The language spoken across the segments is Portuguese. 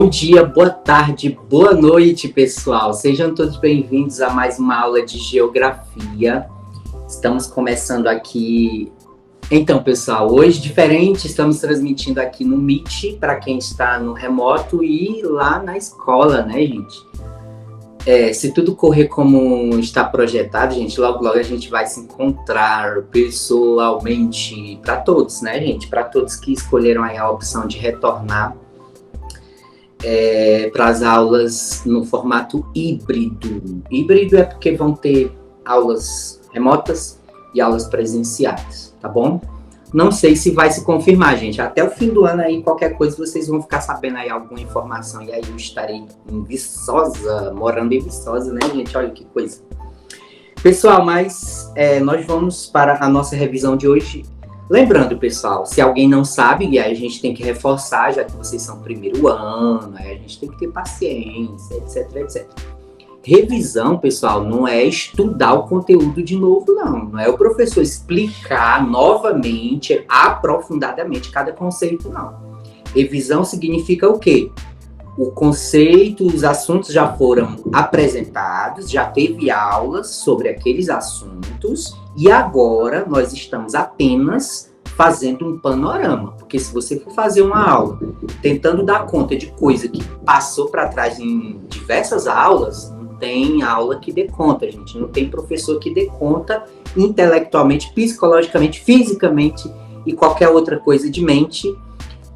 Bom dia, boa tarde, boa noite, pessoal. Sejam todos bem-vindos a mais uma aula de geografia. Estamos começando aqui. Então, pessoal, hoje diferente, estamos transmitindo aqui no Meet para quem está no remoto e lá na escola, né, gente? Se tudo correr como está projetado, gente, logo a gente vai se encontrar pessoalmente para todos, né, gente? Para todos que escolheram aí a opção de retornar para as aulas no formato híbrido. Híbrido é porque vão ter aulas remotas e aulas presenciais, tá bom? Não sei se vai se confirmar, gente. Até o fim do ano aí, qualquer coisa, vocês vão ficar sabendo aí alguma informação. E aí eu estarei em Viçosa, morando em Viçosa, né, gente? Olha que coisa. Pessoal, mas nós vamos para a nossa revisão de hoje. Lembrando, pessoal, se alguém não sabe, e aí a gente tem que reforçar, já que vocês são primeiro ano, aí a gente tem que ter paciência, etc, etc. Revisão, pessoal, não é estudar o conteúdo de novo, não. Não é o professor explicar novamente, aprofundadamente cada conceito, não. Revisão significa o quê? O conceito, os assuntos já foram apresentados, já teve aulas sobre aqueles assuntos, e agora nós estamos apenas fazendo um panorama. Porque se você for fazer uma aula tentando dar conta de coisa que passou para trás em diversas aulas, não tem aula que dê conta, gente. Não tem professor que dê conta intelectualmente, psicologicamente, fisicamente e qualquer outra coisa de mente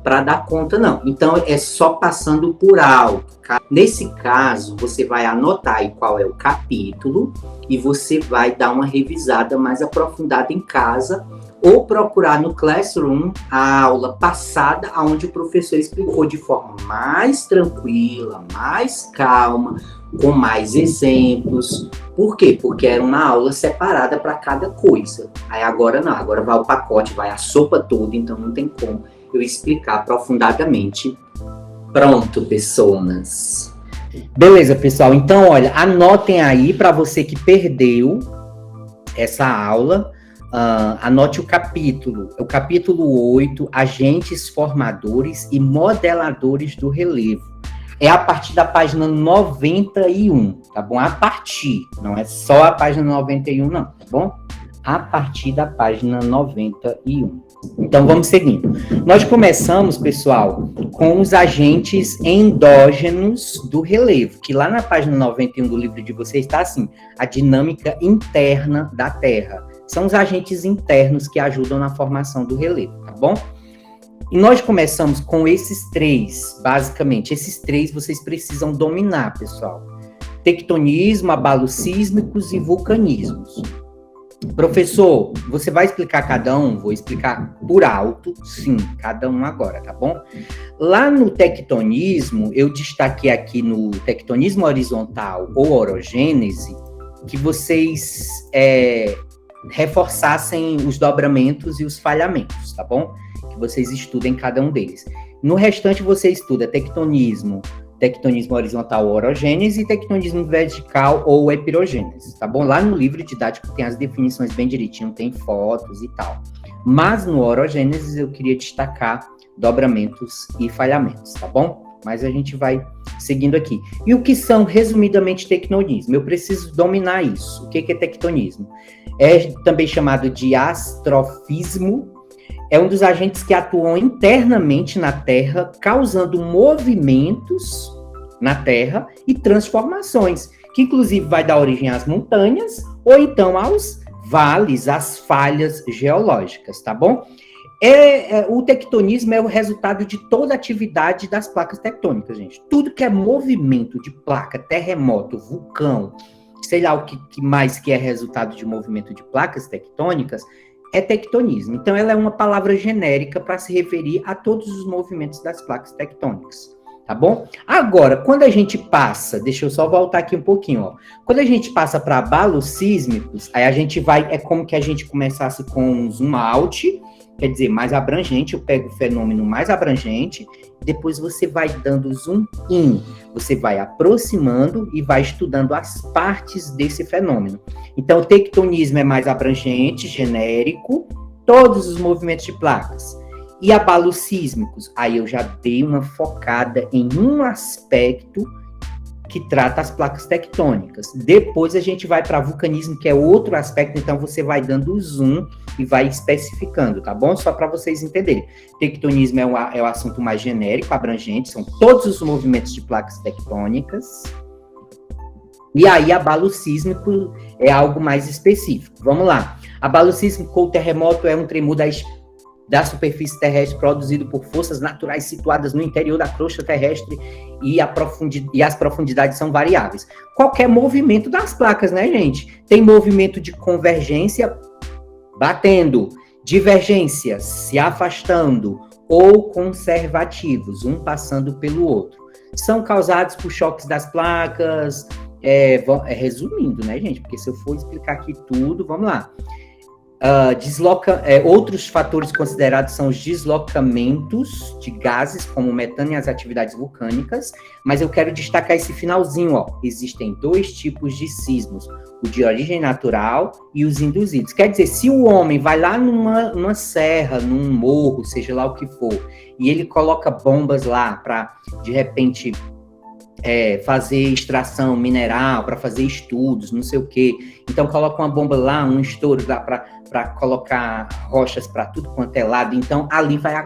para dar conta, não. Então, é só passando por alto. Nesse caso, você vai anotar aí qual é o capítulo e você vai dar uma revisada mais aprofundada em casa ou procurar no Classroom a aula passada, onde o professor explicou de forma mais tranquila, mais calma, com mais exemplos. Por quê? Porque era uma aula separada para cada coisa. Aí agora não, agora vai o pacote, vai a sopa toda, então não tem como eu explicar aprofundadamente. Pronto, pessoas. Beleza, pessoal. Então, olha, anotem aí para você que perdeu essa aula. Anote o capítulo 8, agentes formadores e modeladores do relevo. É a partir da página 91, tá bom? A partir, não é só a página 91, não, tá bom? A partir da página 91. Então, vamos seguindo. Nós começamos, pessoal, com os agentes endógenos do relevo, que lá na página 91 do livro de vocês está assim, a dinâmica interna da Terra. São os agentes internos que ajudam na formação do relevo, tá bom? E nós começamos com esses três, basicamente. Esses três vocês precisam dominar, pessoal. Tectonismo, abalos sísmicos e vulcanismos. Professor, você vai explicar cada um? Vou explicar por alto, sim, cada um agora, tá bom? Lá no tectonismo, eu destaquei aqui no tectonismo horizontal ou orogênese, que vocês reforçassem os dobramentos e os falhamentos, tá bom? Que vocês estudem cada um deles. No restante, você estuda tectonismo horizontal ou orogênese e tectonismo vertical ou epirogênese, tá bom? Lá no livro didático tem as definições bem direitinho, tem fotos e tal. Mas no orogênese eu queria destacar dobramentos e falhamentos, tá bom? Mas a gente vai seguindo aqui. E o que são, resumidamente, tectonismo? Eu preciso dominar isso. O que é tectonismo? É também chamado de astrofismo. É um dos agentes que atuam internamente na Terra, causando movimentos na Terra e transformações, que inclusive vai dar origem às montanhas ou então aos vales, às falhas geológicas, tá bom? O tectonismo é o resultado de toda a atividade das placas tectônicas, gente. Tudo que é movimento de placa, terremoto, vulcão, sei lá o que mais que é resultado de movimento de placas tectônicas, é tectonismo. Então, ela é uma palavra genérica para se referir a todos os movimentos das placas tectônicas, tá bom? Agora, quando a gente passa, deixa eu só voltar aqui um pouquinho, ó. Quando a gente passa para abalos sísmicos, aí a gente vai, é como que a gente começasse com um zoom out, quer dizer, mais abrangente, eu pego o fenômeno mais abrangente, depois você vai dando zoom in, você vai aproximando e vai estudando as partes desse fenômeno. Então, o tectonismo é mais abrangente, genérico, todos os movimentos de placas. E abalos sísmicos? Aí eu já dei uma focada em um aspecto que trata as placas tectônicas. Depois a gente vai para vulcanismo, que é outro aspecto, então você vai dando o zoom e vai especificando, tá bom? Só para vocês entenderem. Tectonismo é o assunto mais genérico, abrangente, são todos os movimentos de placas tectônicas. E aí, abalo sísmico é algo mais específico. Vamos lá. Abalo sísmico ou terremoto é um tremor da superfície terrestre produzido por forças naturais situadas no interior da crosta terrestre e as profundidades são variáveis. Qualquer movimento das placas, né, gente? Tem movimento de convergência batendo, divergência se afastando ou conservativos, um passando pelo outro. São causados por choques das placas, resumindo, né, gente? Porque se eu for explicar aqui tudo, vamos lá. Outros fatores considerados são os deslocamentos de gases, como o metano e as atividades vulcânicas, mas eu quero destacar esse finalzinho, ó. Existem 2 tipos de sismos, o de origem natural e os induzidos. Quer dizer, se o homem vai lá numa serra, num morro, seja lá o que for, e ele coloca bombas lá para, de repente, fazer extração mineral, para fazer estudos, não sei o quê. Então, coloca uma bomba lá, um estouro para colocar rochas para tudo quanto é lado. Então, ali vai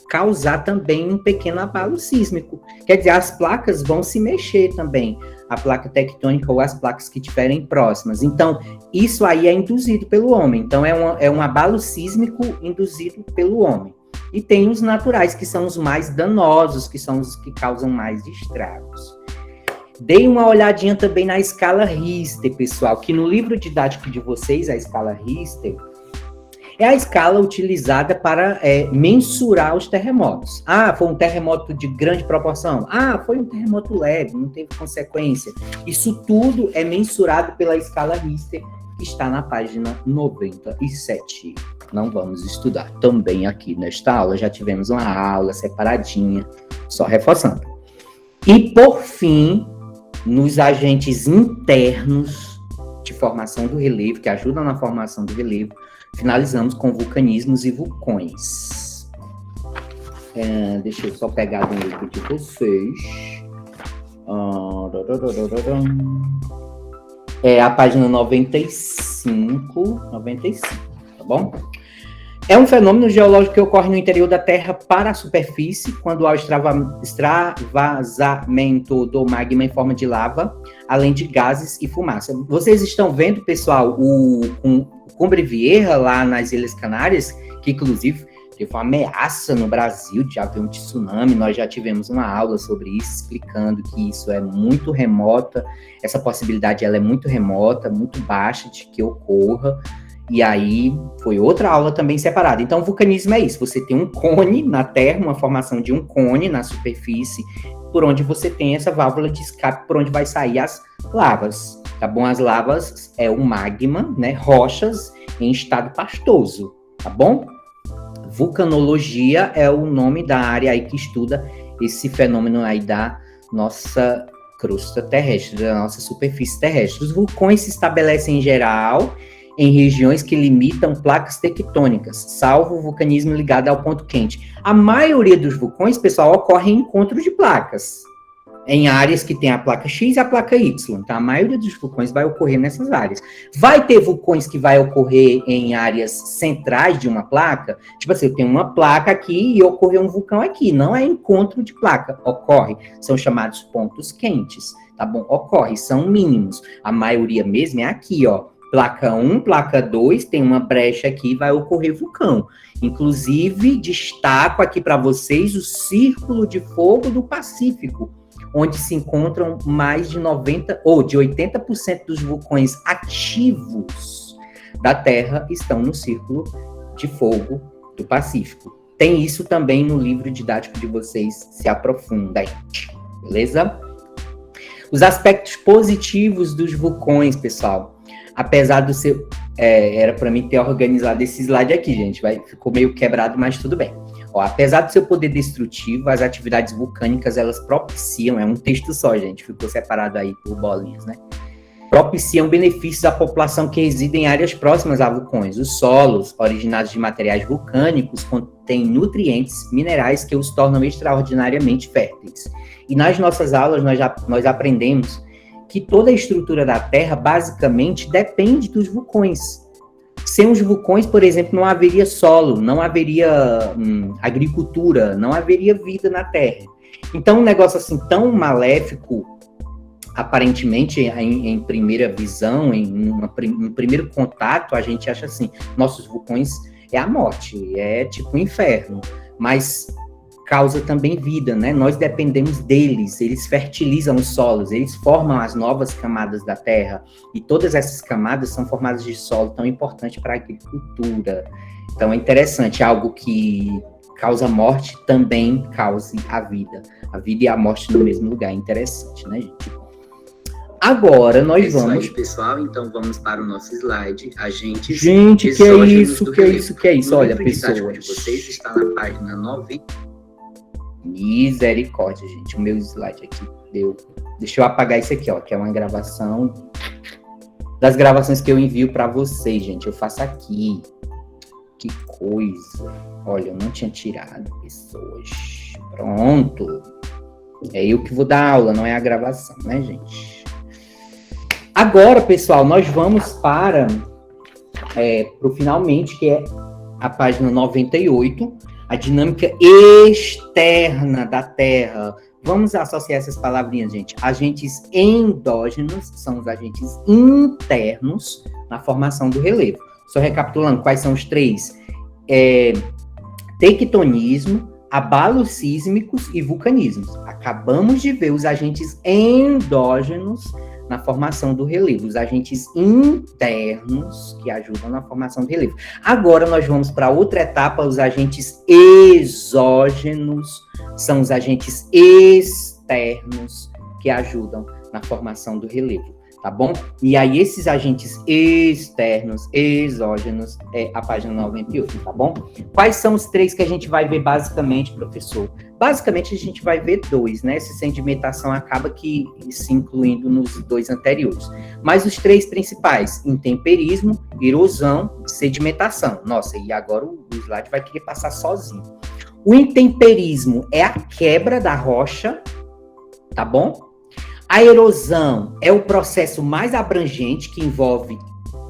causar também um pequeno abalo sísmico. Quer dizer, as placas vão se mexer também, a placa tectônica ou as placas que estiverem próximas. Então, isso aí é induzido pelo homem. Então, é um abalo sísmico induzido pelo homem. E tem os naturais, que são os mais danosos, que são os que causam mais estragos. Deem uma olhadinha também na escala Richter, pessoal, que no livro didático de vocês, a escala Richter, é a escala utilizada para mensurar os terremotos. Foi um terremoto de grande proporção. Foi um terremoto leve, não teve consequência. Isso tudo é mensurado pela escala Richter, que está na página 97. Não vamos estudar também aqui nesta aula, já tivemos uma aula separadinha, só reforçando. E, por fim, nos agentes internos de formação do relevo, que ajudam na formação do relevo, finalizamos com vulcanismos e vulcões. Deixa eu só pegar do livro de vocês. A página 95, tá bom? É um fenômeno geológico que ocorre no interior da Terra para a superfície, quando há o extravasamento do magma em forma de lava, além de gases e fumaça. Vocês estão vendo, pessoal, o Cumbre Vieja, lá nas Ilhas Canárias, que inclusive teve uma ameaça no Brasil de haver um tsunami. Nós já tivemos uma aula sobre isso, explicando que isso é muito remota, essa possibilidade ela é muito remota, muito baixa de que ocorra. E aí, foi outra aula também separada. Então, o vulcanismo é isso. Você tem um cone na Terra, uma formação de um cone na superfície, por onde você tem essa válvula de escape, por onde vai sair as lavas, tá bom? As lavas é o magma, né? Rochas em estado pastoso, tá bom? Vulcanologia é o nome da área aí que estuda esse fenômeno aí da nossa crosta terrestre, da nossa superfície terrestre. Os vulcões se estabelecem em geral em regiões que limitam placas tectônicas, salvo o vulcanismo ligado ao ponto quente. A maioria dos vulcões, pessoal, ocorre em encontros de placas, em áreas que tem a placa X e a placa Y. Então, a maioria dos vulcões vai ocorrer nessas áreas. Vai ter vulcões que vai ocorrer em áreas centrais de uma placa, tipo assim, eu tenho uma placa aqui e ocorreu um vulcão aqui. Não é encontro de placa, ocorre. São chamados pontos quentes, tá bom? Ocorre, são mínimos. A maioria mesmo é aqui, ó. Placa 1, placa 2, tem uma brecha aqui, vai ocorrer vulcão. Inclusive, destaco aqui para vocês o Círculo de Fogo do Pacífico, onde se encontram mais de 80% dos vulcões ativos da Terra estão no Círculo de Fogo do Pacífico. Tem isso também no livro didático de vocês, se aprofunda aí, beleza? Os aspectos positivos dos vulcões, pessoal. Apesar do seu... era para mim ter organizado esse slide aqui, gente. Ficou meio quebrado, mas tudo bem. Apesar do seu poder destrutivo, as atividades vulcânicas, elas propiciam... É um texto só, gente. Ficou separado aí por bolinhas, né? propiciam benefícios à população que reside em áreas próximas a vulcões. Os solos, originados de materiais vulcânicos, contêm nutrientes minerais que os tornam extraordinariamente férteis. E nas nossas aulas nós aprendemos que toda a estrutura da Terra basicamente depende dos vulcões. Sem os vulcões, por exemplo, não haveria solo, não haveria agricultura, não haveria vida na Terra. Então, um negócio assim tão maléfico, aparentemente, em primeira visão, em primeiro contato, a gente acha assim, nossos vulcões é a morte, é tipo um inferno, mas causa também vida, né? Nós dependemos deles, eles fertilizam os solos, eles formam as novas camadas da Terra, e todas essas camadas são formadas de solo tão importante para a agricultura. Então é interessante, algo que causa morte também cause a vida e a morte no mesmo lugar, é interessante, né, gente? Agora nós vamos... pessoal, então vamos para o nosso slide. Gente, que é isso? Olha, pessoas... de vocês está na página 90. Misericórdia, gente. O meu slide aqui deu... Deixa eu apagar isso aqui, ó, que é uma gravação das gravações que eu envio para vocês, gente. Eu faço aqui. Que coisa. Olha, eu não tinha tirado, pessoas. Pronto. É eu que vou dar aula, não é a gravação, né, gente? Agora, pessoal, nós vamos para o finalmente, que é a página 98, a dinâmica externa da Terra. Vamos associar essas palavrinhas, gente. Agentes endógenos são os agentes internos na formação do relevo. Só recapitulando, quais são os três? Tectonismo, abalos sísmicos e vulcanismos. Acabamos de ver os agentes endógenos na formação do relevo, os agentes internos que ajudam na formação do relevo. Agora nós vamos para outra etapa, os agentes exógenos, são os agentes externos que ajudam na formação do relevo, tá bom? E aí esses agentes externos, exógenos, é a página 98, tá bom? Quais são os três que a gente vai ver basicamente, professor? Basicamente, a gente vai ver dois, né? Essa sedimentação acaba que se incluindo nos dois anteriores. Mas os três principais, intemperismo, erosão, sedimentação. Nossa, e agora o slide vai querer passar sozinho. O intemperismo é a quebra da rocha, tá bom? A erosão é o processo mais abrangente que envolve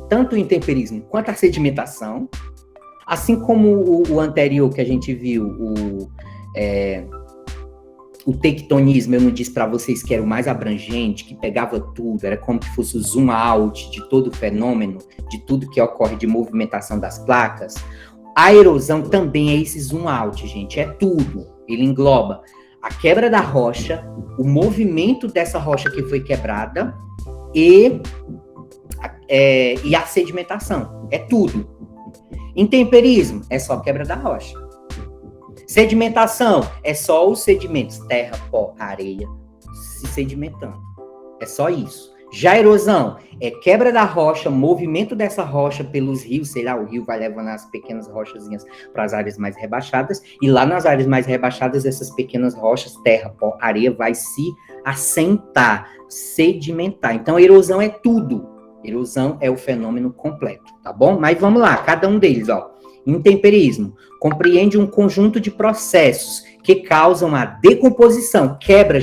tanto o intemperismo quanto a sedimentação. Assim como o anterior que a gente viu, o tectonismo, eu não disse para vocês que era o mais abrangente, que pegava tudo, era como se fosse o zoom out de todo o fenômeno, de tudo que ocorre de movimentação das placas. A erosão também é esse zoom out, gente, é tudo. Ele engloba a quebra da rocha, o movimento dessa rocha que foi quebrada e a sedimentação, é tudo. Intemperismo é só quebra da rocha. Sedimentação é só os sedimentos, terra, pó, areia, se sedimentando. É só isso. Já erosão é quebra da rocha, movimento dessa rocha pelos rios, sei lá, o rio vai levando as pequenas rochazinhas para as áreas mais rebaixadas, e lá nas áreas mais rebaixadas, essas pequenas rochas, terra, pó, areia, vai se assentar, sedimentar. Então, erosão é tudo. Erosão é o fenômeno completo, tá bom? Mas vamos lá, cada um deles, ó. Intemperismo compreende um conjunto de processos que causam a decomposição, quebra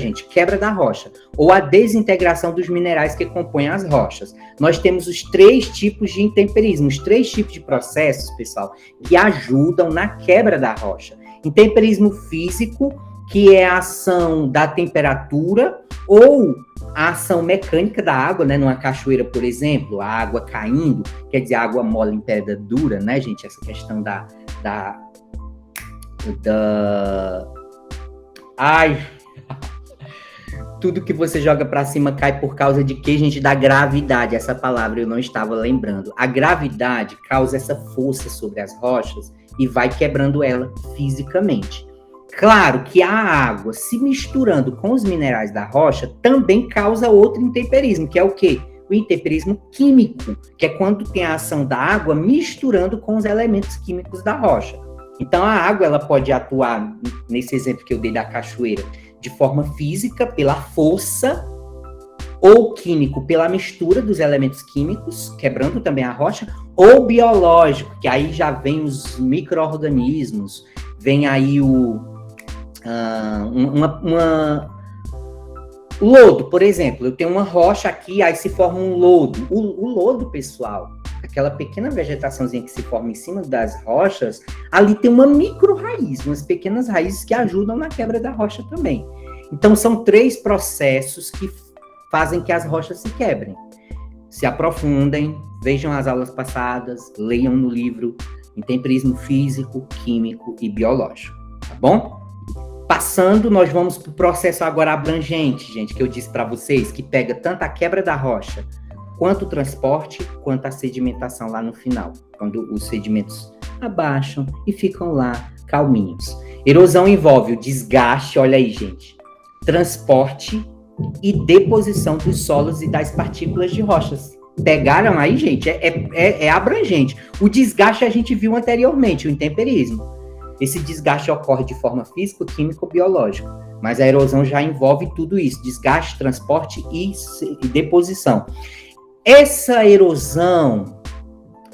da rocha, ou a desintegração dos minerais que compõem as rochas. Nós temos os três tipos de intemperismo, os três tipos de processos, pessoal, que ajudam na quebra da rocha. Intemperismo físico, que é a ação da temperatura, ou a ação mecânica da água, né? Numa cachoeira, por exemplo, a água caindo, quer dizer, a água mole em pedra dura, né, gente? Essa questão tudo que você joga para cima cai por causa de quê, gente? Da gravidade. Essa palavra eu não estava lembrando. A gravidade causa essa força sobre as rochas e vai quebrando ela fisicamente. Claro que a água se misturando com os minerais da rocha também causa outro intemperismo, que é o quê? O intemperismo químico, que é quando tem a ação da água misturando com os elementos químicos da rocha. Então, a água ela pode atuar, nesse exemplo que eu dei da cachoeira, de forma física, pela força ou químico pela mistura dos elementos químicos, quebrando também a rocha, ou biológico, que aí já vem os micro-organismos, vem aí o lodo, por exemplo. Eu tenho uma rocha aqui, aí se forma um lodo. O lodo, pessoal, aquela pequena vegetaçãozinha que se forma em cima das rochas, ali tem uma micro-raiz, umas pequenas raízes que ajudam na quebra da rocha também. Então, são 3 processos que fazem que as rochas se quebrem. Se aprofundem, vejam as aulas passadas, leiam no livro Intemperismo Físico, Químico e Biológico, tá bom? Passando, nós vamos para o processo agora abrangente, gente, que eu disse para vocês, que pega tanto a quebra da rocha, quanto o transporte, quanto a sedimentação lá no final, quando os sedimentos abaixam e ficam lá calminhos. Erosão envolve o desgaste, olha aí, gente, transporte e deposição dos solos e das partículas de rochas. Pegaram aí, gente? É abrangente. O desgaste a gente viu anteriormente, o intemperismo. Esse desgaste ocorre de forma física, química ou biológica. Mas a erosão já envolve tudo isso: desgaste, transporte e deposição. Essa erosão,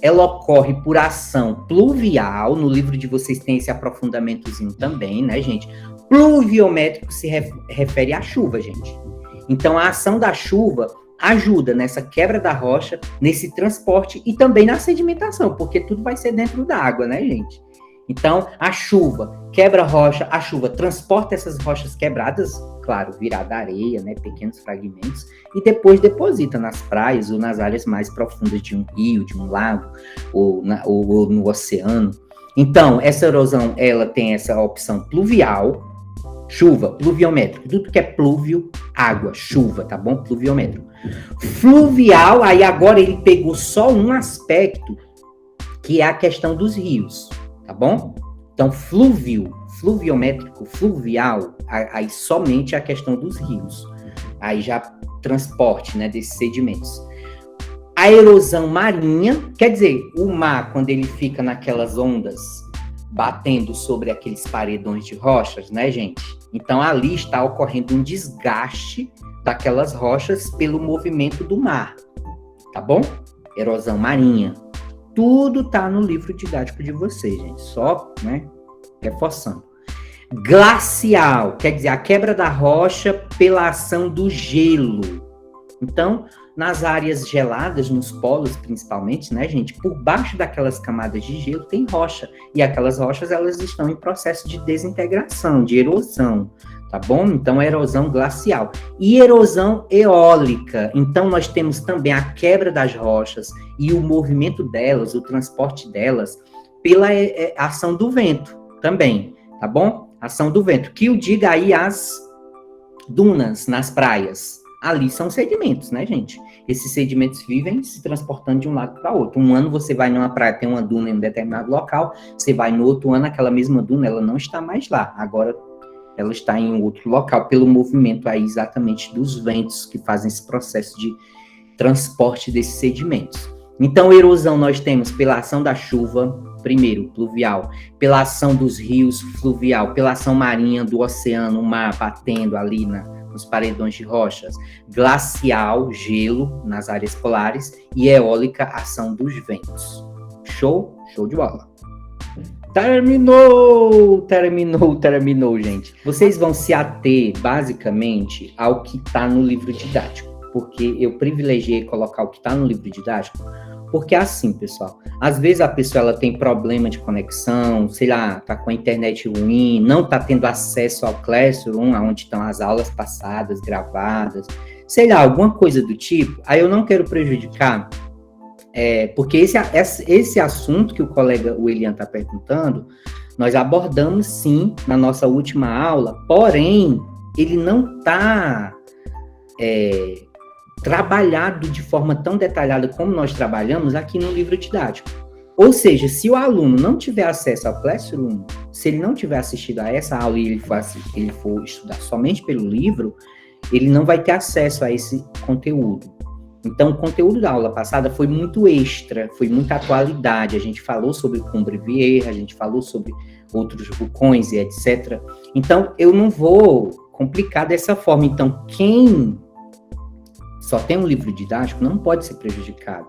ela ocorre por ação pluvial. No livro de vocês tem esse aprofundamentozinho também, né, gente? Pluviométrico se refere à chuva, gente. Então, a ação da chuva ajuda nessa quebra da rocha, nesse transporte e também na sedimentação, porque tudo vai ser dentro da água, né, gente? Então, a chuva quebra a rocha, a chuva transporta essas rochas quebradas, claro, virada areia, né, pequenos fragmentos, e depois deposita nas praias ou nas áreas mais profundas de um rio, de um lago, ou no oceano. Então, essa erosão, ela tem essa opção pluvial, chuva, pluviométrico, tudo que é plúvio, água, chuva, tá bom? Pluviométrico. Fluvial, aí agora ele pegou só um aspecto, que é a questão dos rios, tá bom? Então, fluviométrico, fluvial, aí somente a questão dos rios. Aí já transporte, né, desses sedimentos. A erosão marinha, quer dizer, o mar, quando ele fica naquelas ondas batendo sobre aqueles paredões de rochas, né, gente? Então, ali está ocorrendo um desgaste daquelas rochas pelo movimento do mar, tá bom? Erosão marinha. Tudo tá no livro didático de vocês, gente. Só, né, reforçando. Glacial, quer dizer, a quebra da rocha pela ação do gelo. Então, nas áreas geladas, nos polos principalmente, né, gente, por baixo daquelas camadas de gelo tem rocha. E aquelas rochas, elas estão em processo de desintegração, de erosão, tá bom? Então, erosão glacial. E erosão eólica. Então, nós temos também a quebra das rochas e o movimento delas, o transporte delas, pela ação do vento também, tá bom? Ação do vento. Que o diga aí as dunas nas praias. Ali são sedimentos, né, gente? Esses sedimentos vivem se transportando de um lado para outro. Um ano você vai numa praia, tem uma duna em um determinado local, você vai no outro ano, aquela mesma duna, ela não está mais lá. Agora, ela está em outro local, pelo movimento aí exatamente dos ventos que fazem esse processo de transporte desses sedimentos. Então, erosão nós temos pela ação da chuva, primeiro, pluvial, pela ação dos rios, fluvial, pela ação marinha do oceano, o mar batendo ali nos paredões de rochas, glacial, gelo nas áreas polares, e eólica, ação dos ventos. Show? Show de bola. Terminou, gente. Vocês vão se ater, basicamente, ao que está no livro didático, porque eu privilegiei colocar o que está no livro didático, porque é assim, pessoal, às vezes a pessoa ela tem problema de conexão, sei lá, tá com a internet ruim, não tá tendo acesso ao Classroom, onde estão as aulas passadas, gravadas, sei lá, alguma coisa do tipo. Aí eu não quero prejudicar, porque esse assunto que o colega William tá perguntando, nós abordamos sim na nossa última aula, porém, ele não tá trabalhado de forma tão detalhada como nós trabalhamos aqui no livro didático. Ou seja, se o aluno não tiver acesso ao Classroom, se ele não tiver assistido a essa aula e ele for estudar somente pelo livro, ele não vai ter acesso a esse conteúdo. Então, o conteúdo da aula passada foi muito extra, foi muita atualidade. A gente falou sobre Combrevierre, a gente falou sobre outros vulcões e etc. Então, eu não vou complicar dessa forma. Então, quem só tem um livro didático, não pode ser prejudicado.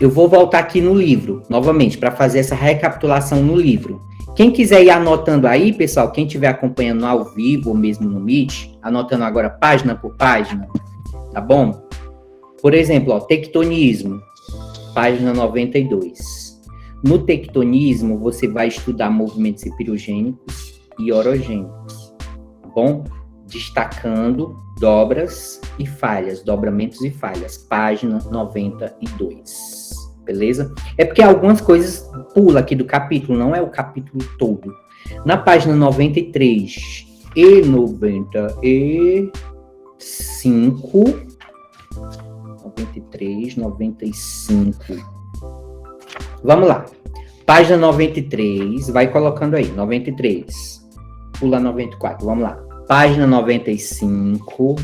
Eu vou voltar aqui no livro, novamente, para fazer essa recapitulação no livro. Quem quiser ir anotando aí, pessoal, quem estiver acompanhando ao vivo ou mesmo no Meet, anotando agora página por página, tá bom? Por exemplo, ó, tectonismo, página 92. No tectonismo, você vai estudar movimentos epiogênicos e orogênicos, tá bom? Destacando dobras e falhas, dobramentos e falhas, página 92, beleza? É porque algumas coisas pula aqui do capítulo, não é o capítulo todo. Na página 93 e 95, 93, 95, vamos lá. Página 93, vai colocando aí, 93, pula 94, vamos lá. Página 95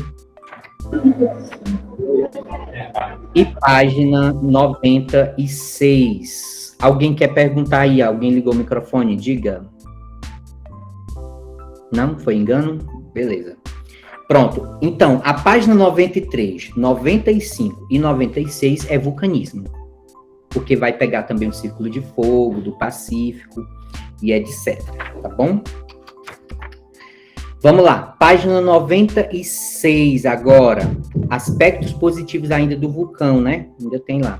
e página 96. Alguém quer perguntar aí? Alguém ligou o microfone? Diga. Não? Foi engano? Beleza. Pronto. Então, a página 93, 95 e 96 é vulcanismo. Porque vai pegar também o Círculo de Fogo, do Pacífico e etc. Tá bom? Vamos lá, página 96 agora. Aspectos positivos ainda do vulcão, né? Ainda tem lá.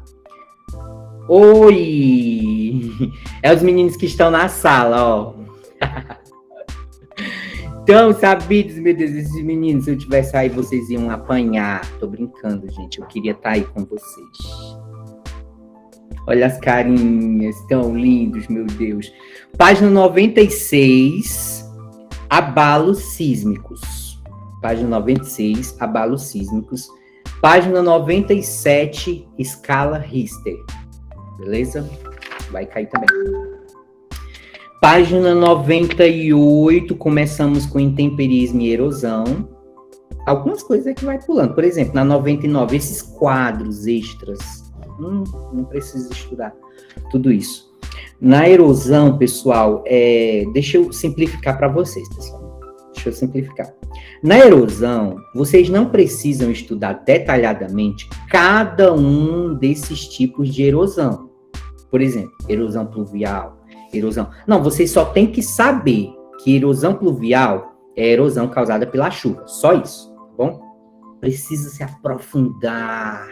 Oi! É os meninos que estão na sala, ó. Tão sabidos, meu Deus, esses meninos. Se eu tivesse aí, vocês iam apanhar. Tô brincando, gente. Eu queria estar aí com vocês. Olha as carinhas, tão lindos, meu Deus. Página 96... Abalos sísmicos. Página 96, abalos sísmicos. Página 97, escala Richter. Beleza? Vai cair também. Página 98, começamos com intemperismo e erosão. Algumas coisas aqui vai pulando. Por exemplo, na 99, esses quadros extras. Não precisa estudar tudo isso. Na erosão, pessoal, deixa eu simplificar para vocês, pessoal. Deixa eu simplificar. Na erosão, vocês não precisam estudar detalhadamente cada um desses tipos de erosão. Por exemplo, erosão pluvial, erosão... Não, vocês só têm que saber que erosão pluvial é erosão causada pela chuva. Só isso, tá bom? Precisa se aprofundar.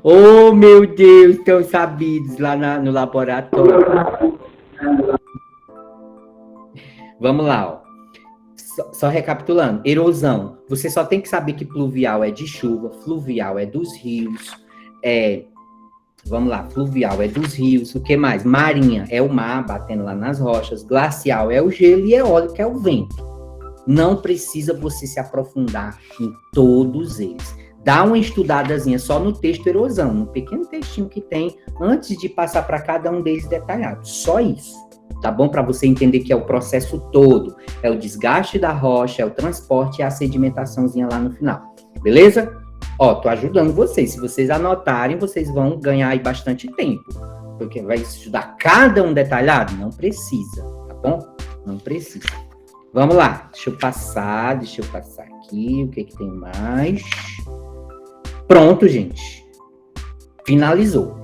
Oh, meu Deus, tão sabidos lá no laboratório. Vamos lá, ó. Só recapitulando. Erosão. Você só tem que saber que pluvial é de chuva, fluvial é dos rios. Vamos lá, fluvial é dos rios. O que mais? Marinha é o mar batendo lá nas rochas. Glacial é o gelo e eólico é o vento. Não precisa você se aprofundar em todos eles. Dá uma estudadazinha só no texto erosão, no pequeno textinho que tem, antes de passar para cada um deles detalhado. Só isso, tá bom? Para você entender que é o processo todo. É o desgaste da rocha, é o transporte e a sedimentaçãozinha lá no final. Beleza? Ó, tô ajudando vocês. Se vocês anotarem, vocês vão ganhar aí bastante tempo. Porque vai estudar cada um detalhado? Não precisa, tá bom? Não precisa. Vamos lá. Deixa eu passar aqui. O que tem mais? Pronto, gente. Finalizou.